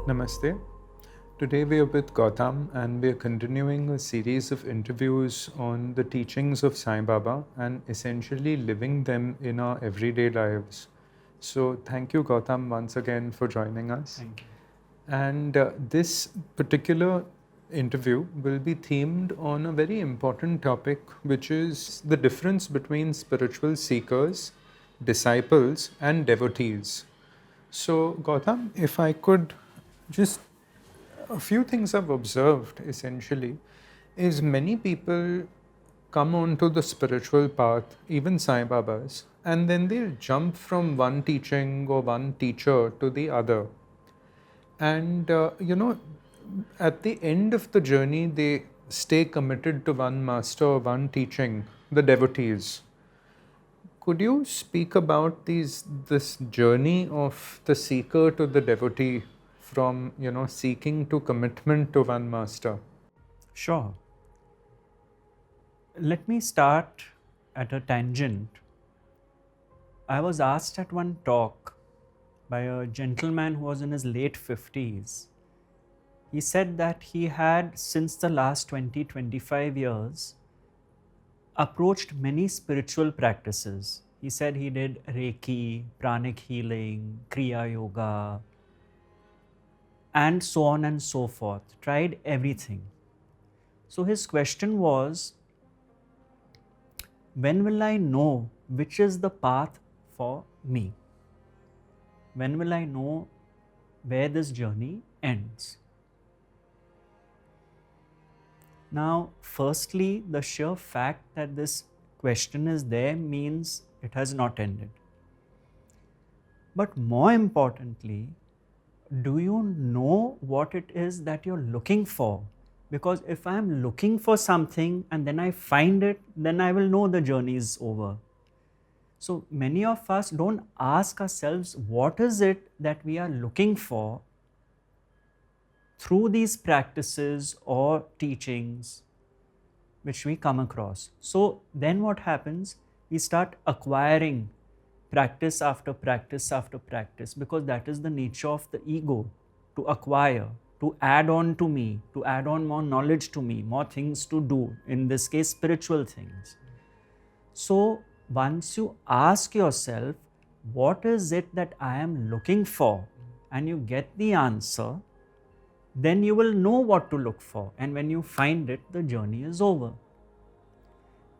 Namaste. Today we are with Gautam and we are continuing a series of interviews on the teachings of Sai Baba and essentially living them in our everyday lives. So thank you, Gautam, once again for joining us. Thank you. And this particular interview will be themed on a very important topic, which is the difference between spiritual seekers, disciples, and devotees. So, Gautam, if I could just a few things I've observed essentially is many people come onto the spiritual path, even Sai Babas, and then they'll jump from one teaching or one teacher to the other. And, at the end of the journey, they stay committed to one master or one teaching, the devotees. Could you speak about this journey of the seeker to the devotee from seeking to commitment to one master? Sure. Let me start at a tangent. I was asked at one talk by a gentleman who was in his late 50s. He said that he had, since the last 20-25 years, approached many spiritual practices. He said he did Reiki, pranic healing, Kriya Yoga, and so on and so forth, tried everything. So his question was, when will I know which is the path for me? When will I know where this journey ends? Now, firstly, the sheer fact that this question is there means it has not ended. But more importantly, do you know what it is that you're looking for? Because if I'm looking for something and then I find it, then I will know the journey is over. So many of us don't ask ourselves what is it that we are looking for through these practices or teachings which we come across. So then what happens? We start acquiring practice after practice after practice, because that is the nature of the ego, to acquire, to add on to me, to add on more knowledge to me, more things to do, in this case spiritual things. So once you ask yourself, what is it that I am looking for, and you get the answer, then you will know what to look for, and when you find it, the journey is over.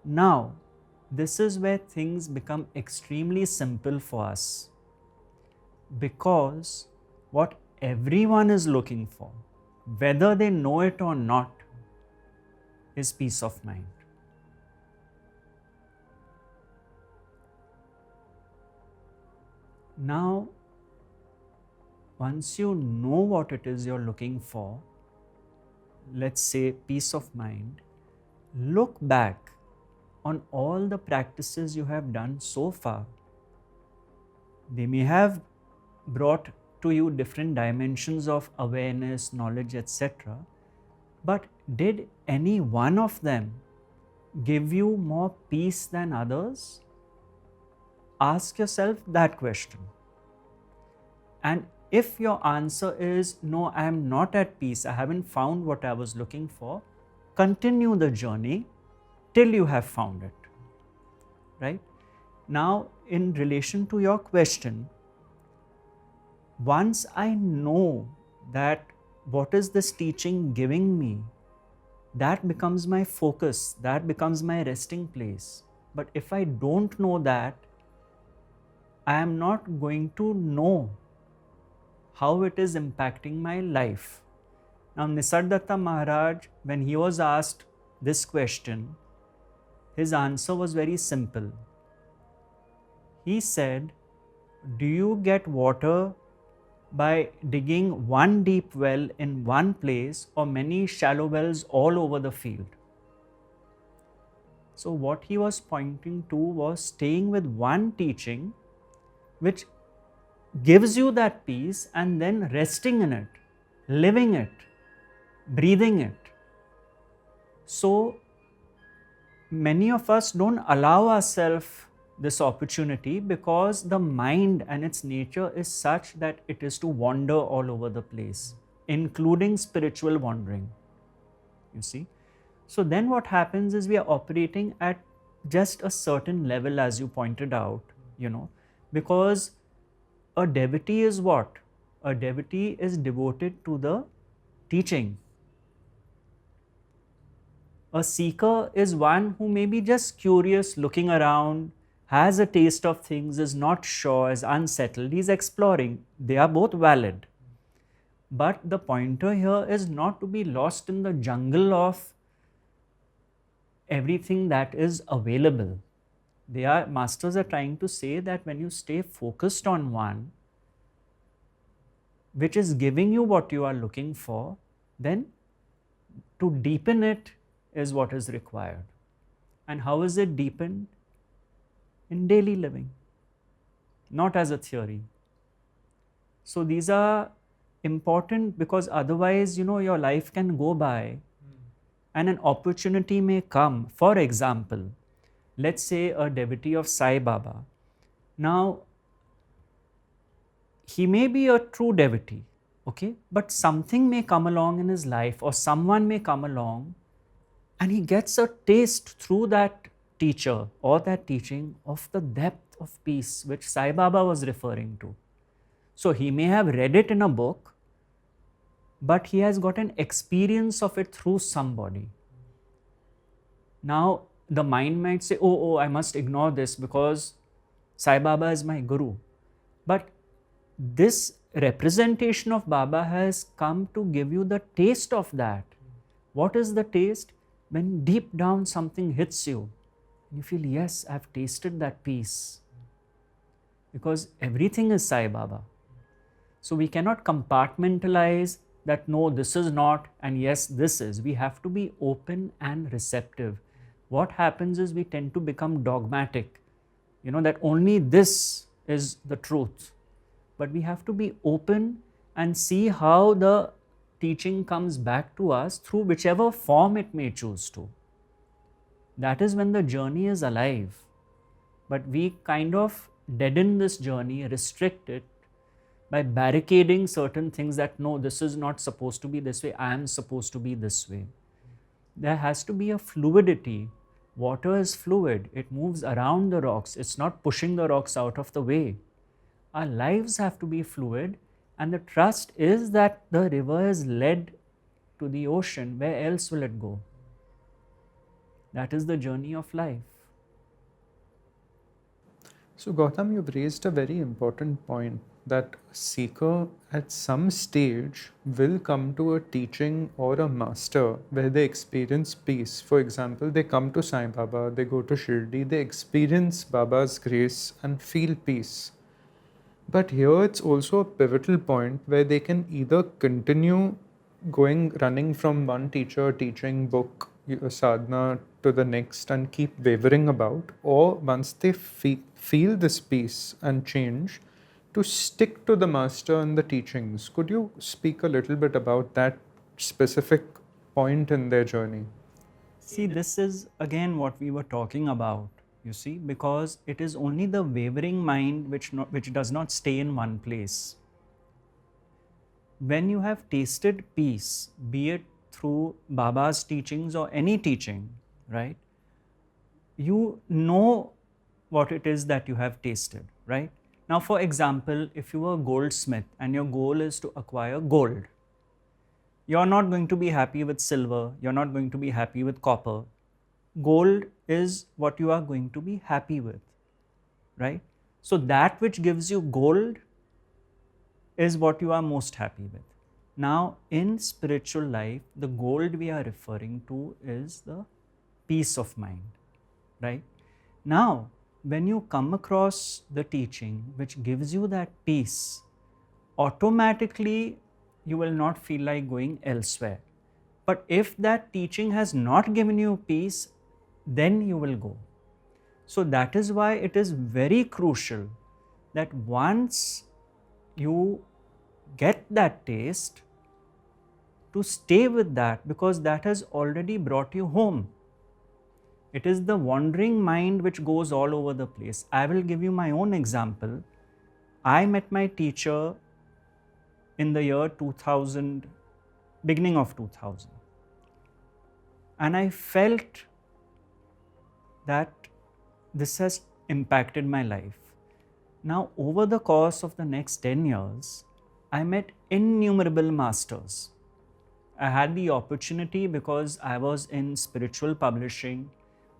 Now, this is where things become extremely simple for us, because what everyone is looking for, whether they know it or not, is peace of mind. Now, once you know what it is you're looking for, let's say peace of mind, look back on all the practices you have done so far. They may have brought to you different dimensions of awareness, knowledge, etc. But did any one of them give you more peace than others? Ask yourself that question. And if your answer is, no, I am not at peace, I haven't found what I was looking for, continue the journey till you have found it. Right? Now, in relation to your question, once I know that what is this teaching giving me, that becomes my focus, that becomes my resting place. But if I don't know that, I am not going to know how it is impacting my life. Now, Nisargadatta Maharaj, when he was asked this question, his answer was very simple. He said, do you get water by digging one deep well in one place or many shallow wells all over the field? So what he was pointing to was staying with one teaching which gives you that peace, and then resting in it, living it, breathing it. So many of us don't allow ourselves this opportunity because the mind and its nature is such that it is to wander all over the place, including spiritual wandering. You see? So then what happens is we are operating at just a certain level, as you pointed out, because a devotee is what? A devotee is devoted to the teaching. A seeker is one who may be just curious, looking around, has a taste of things, is not sure, is unsettled, he's exploring. They are both valid. But the pointer here is not to be lost in the jungle of everything that is available. Masters are trying to say that when you stay focused on one, which is giving you what you are looking for, then to deepen it is what is required. And how is it deepened? In daily living, not as a theory. So these are important because otherwise, your life can go by and an opportunity may come. For example, let's say a devotee of Sai Baba. Now, he may be a true devotee, okay, but something may come along in his life or someone may come along and he gets a taste through that teacher or that teaching of the depth of peace which Sai Baba was referring to. So he may have read it in a book, but he has got an experience of it through somebody. Now, the mind might say, oh, I must ignore this because Sai Baba is my guru. But this representation of Baba has come to give you the taste of that. What is the taste? When deep down something hits you, you feel, yes, I've tasted that peace. Because everything is Sai Baba. So we cannot compartmentalize that, no, this is not, and yes, this is. We have to be open and receptive. What happens is we tend to become dogmatic, that only this is the truth. But we have to be open and see how the teaching comes back to us through whichever form it may choose to. That is when the journey is alive. But we kind of deaden this journey, restrict it by barricading certain things that, no, this is not supposed to be this way, I am supposed to be this way. There has to be a fluidity. Water is fluid, it moves around the rocks, it's not pushing the rocks out of the way. Our lives have to be fluid, and the trust is that the river is led to the ocean. Where else will it go? That is the journey of life. So, Gautam, you've raised a very important point that a seeker at some stage will come to a teaching or a master where they experience peace. For example, they come to Sai Baba, they go to Shirdi, they experience Baba's grace and feel peace. But here it's also a pivotal point where they can either continue running from one teacher, teaching, book, sadhana to the next and keep wavering about, or once they feel this peace and change, to stick to the master and the teachings. Could you speak a little bit about that specific point in their journey? See, this is again what we were talking about, you see, because it is only the wavering mind which does not stay in one place. When you have tasted peace, be it through Baba's teachings or any teaching, right, you know what it is that you have tasted, right? Now, for example, if you were a goldsmith and your goal is to acquire gold, you're not going to be happy with silver, you're not going to be happy with copper. Gold is what you are going to be happy with, right? So that which gives you gold is what you are most happy with. Now, in spiritual life, the gold we are referring to is the peace of mind, right? Now, when you come across the teaching which gives you that peace, automatically you will not feel like going elsewhere. But if that teaching has not given you peace, then you will go. So that is why it is very crucial that once you get that taste, to stay with that, because that has already brought you home. It is the wandering mind which goes all over the place. I will give you my own example. I met my teacher in the year 2000, beginning of 2000. And I felt that this has impacted my life. Now, over the course of the next 10 years, I met innumerable masters. I had the opportunity because I was in spiritual publishing.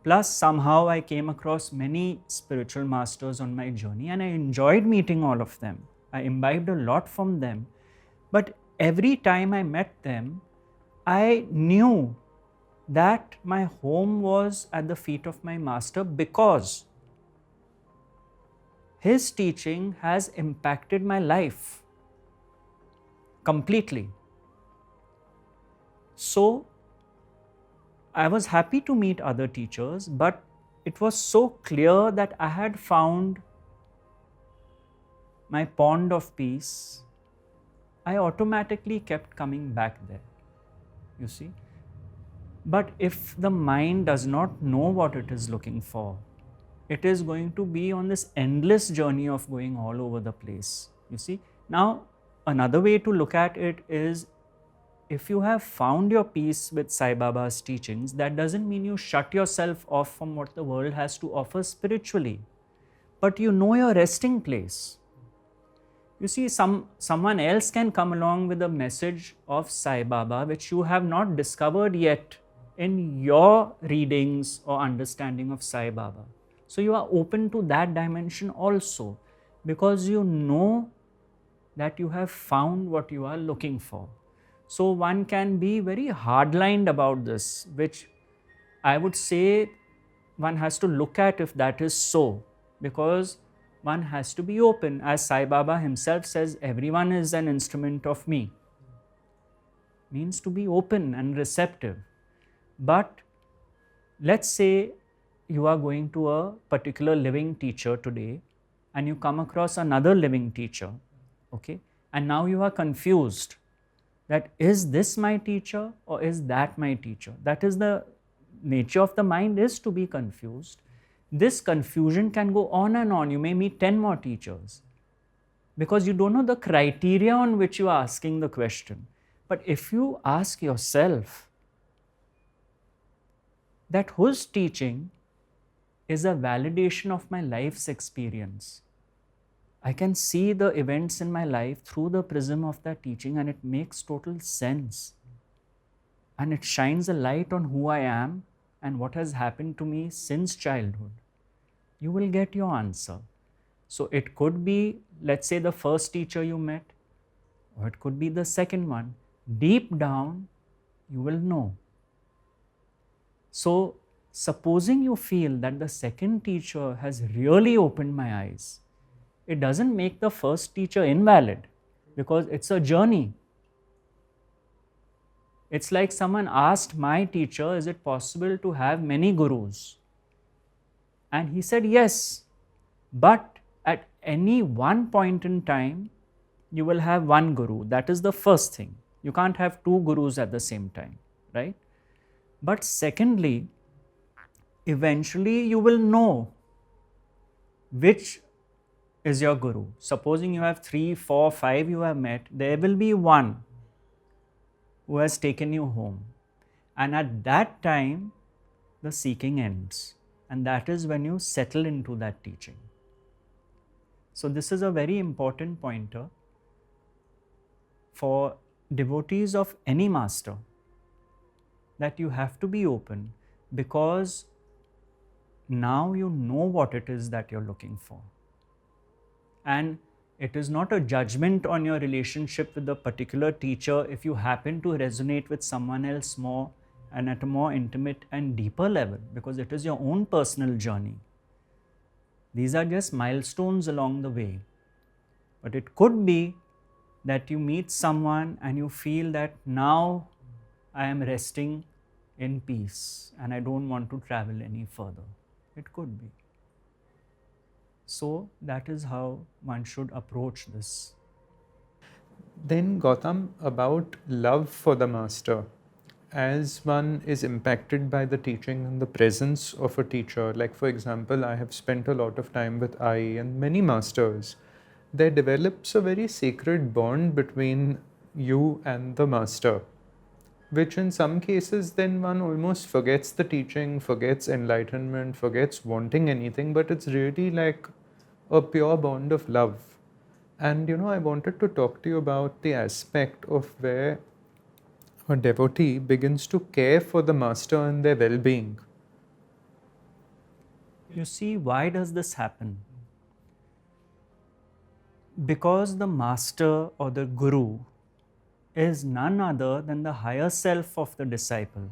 Plus, somehow I came across many spiritual masters on my journey and I enjoyed meeting all of them. I imbibed a lot from them. But every time I met them, I knew that my home was at the feet of my master because his teaching has impacted my life completely. So, I was happy to meet other teachers, but it was so clear that I had found my pond of peace. I automatically kept coming back there, you see. But if the mind does not know what it is looking for, it is going to be on this endless journey of going all over the place, you see. Now, another way to look at it is, if you have found your peace with Sai Baba's teachings, that doesn't mean you shut yourself off from what the world has to offer spiritually, but you know your resting place. You see, someone else can come along with a message of Sai Baba which you have not discovered yet in your readings or understanding of Sai Baba. So you are open to that dimension also, because you know that you have found what you are looking for. So one can be very hardlined about this, which I would say one has to look at if that is so, because one has to be open. As Sai Baba himself says, everyone is an instrument of me. Means to be open and receptive. But let's say you are going to a particular living teacher today and you come across another living teacher, okay? And now you are confused that is this my teacher or is that my teacher? That is the nature of the mind, is to be confused. This confusion can go on and on. You may meet 10 more teachers because you don't know the criteria on which you are asking the question. But if you ask yourself that whose teaching is a validation of my life's experience, I can see the events in my life through the prism of that teaching and it makes total sense. And it shines a light on who I am and what has happened to me since childhood. You will get your answer. So it could be, let's say, the first teacher you met, or it could be the second one. Deep down, you will know. So, supposing you feel that the second teacher has really opened my eyes, it doesn't make the first teacher invalid, because it's a journey. It's like someone asked my teacher, is it possible to have many gurus? And he said, yes, but at any one point in time, you will have one guru. That is the first thing. You can't have two gurus at the same time, right? But secondly, eventually you will know which is your guru. Supposing you have 3, 4, 5 you have met, there will be one who has taken you home. And at that time, the seeking ends. And that is when you settle into that teaching. So this is a very important pointer for devotees of any master, that you have to be open, because now you know what it is that you're looking for. And it is not a judgment on your relationship with the particular teacher if you happen to resonate with someone else more and at a more intimate and deeper level, because it is your own personal journey. These are just milestones along the way. But it could be that you meet someone and you feel that now I am resting in peace and I don't want to travel any further. It could be. So that is how one should approach this. Then, Gautam, about love for the master as one is impacted by the teaching and the presence of a teacher, like for example, I have spent a lot of time with I and many masters, there develops a very sacred bond between you and the master, which in some cases then one almost forgets the teaching, forgets enlightenment, forgets wanting anything, but it's really like a pure bond of love. And I wanted to talk to you about the aspect of where a devotee begins to care for the master and their well being. You see, why does this happen? Because the master or the guru is none other than the higher self of the disciple.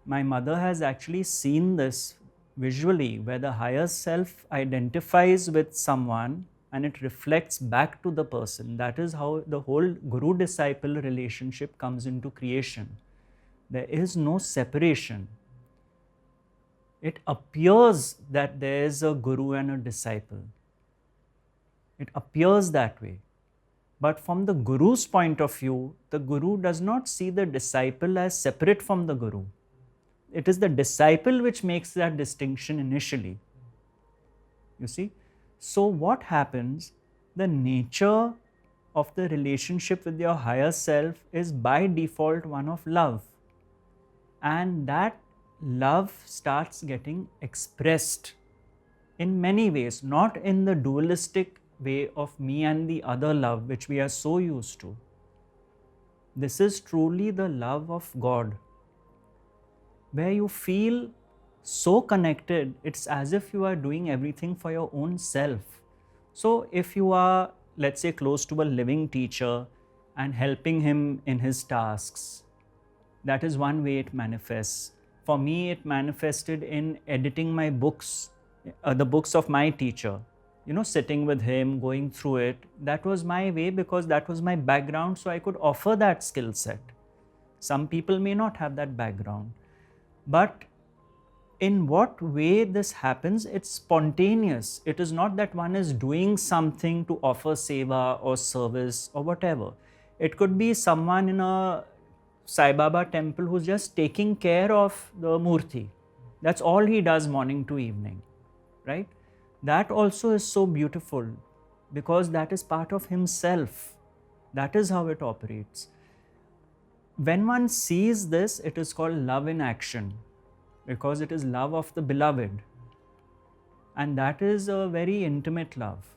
My mother has actually seen this visually, where the higher self identifies with someone and it reflects back to the person. That is how the whole guru disciple relationship comes into creation. There is no separation. It appears that there is a guru and a disciple. It appears that way. But from the guru's point of view, the guru does not see the disciple as separate from the guru. It is the disciple which makes that distinction initially. You see? So, what happens? The nature of the relationship with your higher self is by default one of love. And that love starts getting expressed in many ways, not in the dualistic way of me and the other love, which we are so used to. This is truly the love of God, where you feel so connected, it's as if you are doing everything for your own self. So, if you are, let's say, close to a living teacher and helping him in his tasks, that is one way it manifests. For me, it manifested in editing my books, the books of my teacher. Sitting with him, going through it, that was my way because that was my background, so I could offer that skill set. Some people may not have that background. But in what way this happens, it's spontaneous. It is not that one is doing something to offer seva or service or whatever. It could be someone in a Sai Baba temple who's just taking care of the murti. That's all he does morning to evening, right? That also is so beautiful because that is part of himself. That is how it operates. When one sees this, it is called love in action because it is love of the beloved. And that is a very intimate love.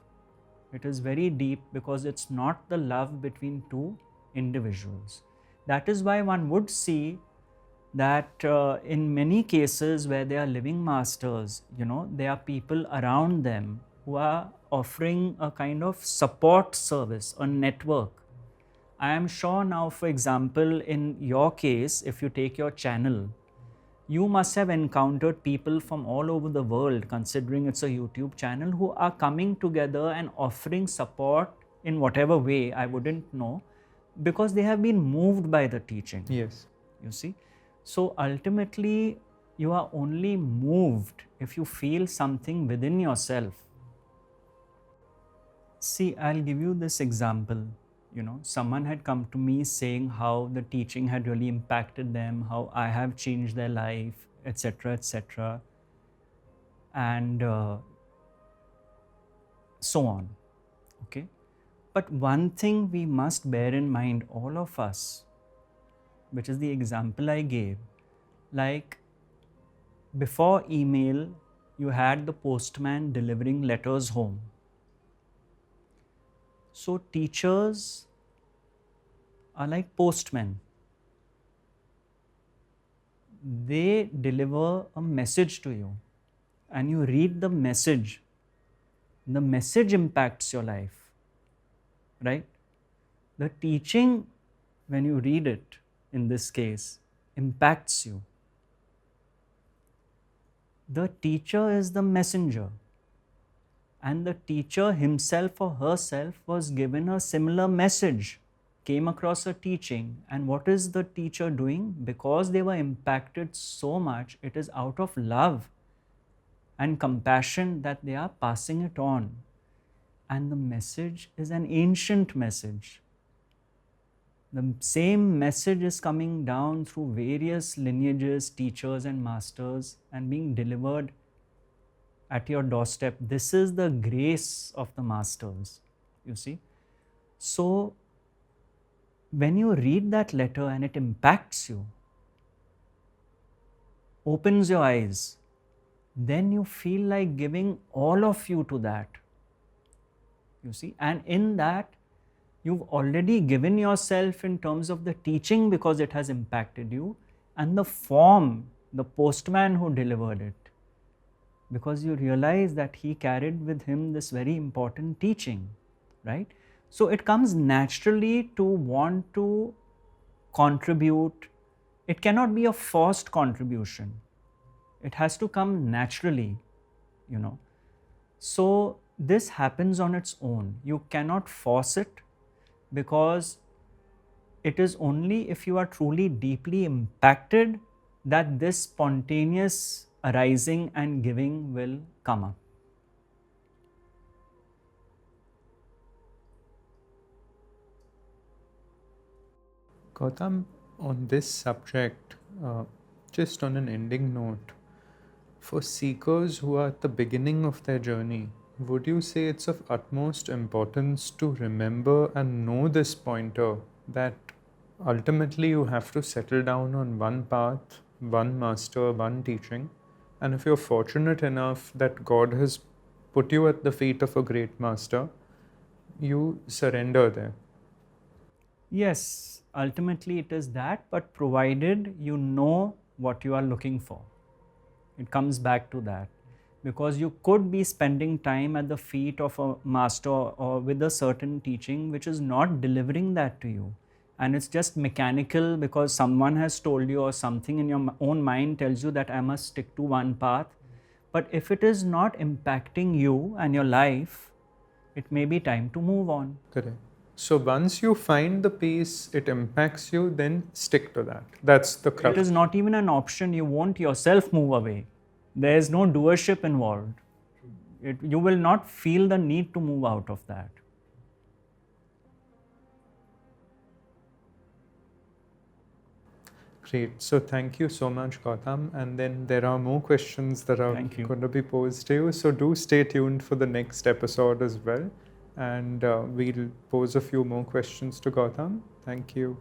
It is very deep because it's not the love between two individuals. That is why one would see that in many cases where they are living masters, there are people around them who are offering a kind of support service, a network. I am sure now, for example, in your case, if you take your channel, you must have encountered people from all over the world, considering it's a YouTube channel, who are coming together and offering support in whatever way, I wouldn't know, because they have been moved by the teaching. Yes. You see? So ultimately, you are only moved if you feel something within yourself. See, I'll give you this example. Someone had come to me saying how the teaching had really impacted them, how I have changed their life, etc., etc., and so on. Okay? But one thing we must bear in mind, all of us, which is the example I gave, like before email, you had the postman delivering letters home. So teachers are like postmen. They deliver a message to you and you read the message. The message impacts your life, right? The teaching, when you read it, in this case, impacts you. The teacher is the messenger. And the teacher himself or herself was given a similar message, came across a teaching. And what is the teacher doing? Because they were impacted so much, it is out of love and compassion that they are passing it on. And the message is an ancient message. The same message is coming down through various lineages, teachers, and masters and being delivered at your doorstep. This is the grace of the masters, you see. So, when you read that letter and it impacts you, opens your eyes, then you feel like giving all of you to that. You see, and in that, you've already given yourself in terms of the teaching because it has impacted you, and the form, the postman who delivered it, because you realize that he carried with him this very important teaching, right? So it comes naturally to want to contribute. It cannot be a forced contribution. It has to come naturally, you know. So this happens on its own. You cannot force it, because it is only if you are truly deeply impacted that this spontaneous arising and giving will come up. Gautam, on this subject, just on an ending note, for seekers who are at the beginning of their journey, would you say it's of utmost importance to remember and know this pointer that ultimately you have to settle down on one path, one master, one teaching? And if you're fortunate enough that God has put you at the feet of a great master, you surrender there. Yes, ultimately it is that, but provided you know what you are looking for. It comes back to that. Because you could be spending time at the feet of a master or with a certain teaching which is not delivering that to you. And it's just mechanical because someone has told you, or something in your own mind tells you that I must stick to one path. But if it is not impacting you and your life, it may be time to move on. Correct. So once you find the peace, it impacts you, then stick to that. That's the It crux. is not even an option. You won't yourself move away. There is no doership involved. You will not feel the need to move out of that. Great. So thank you so much, Gautam. And then there are more questions that are Thank you. going to be posed to you. So do stay tuned for the next episode as well. And we'll pose a few more questions to Gautam. Thank you.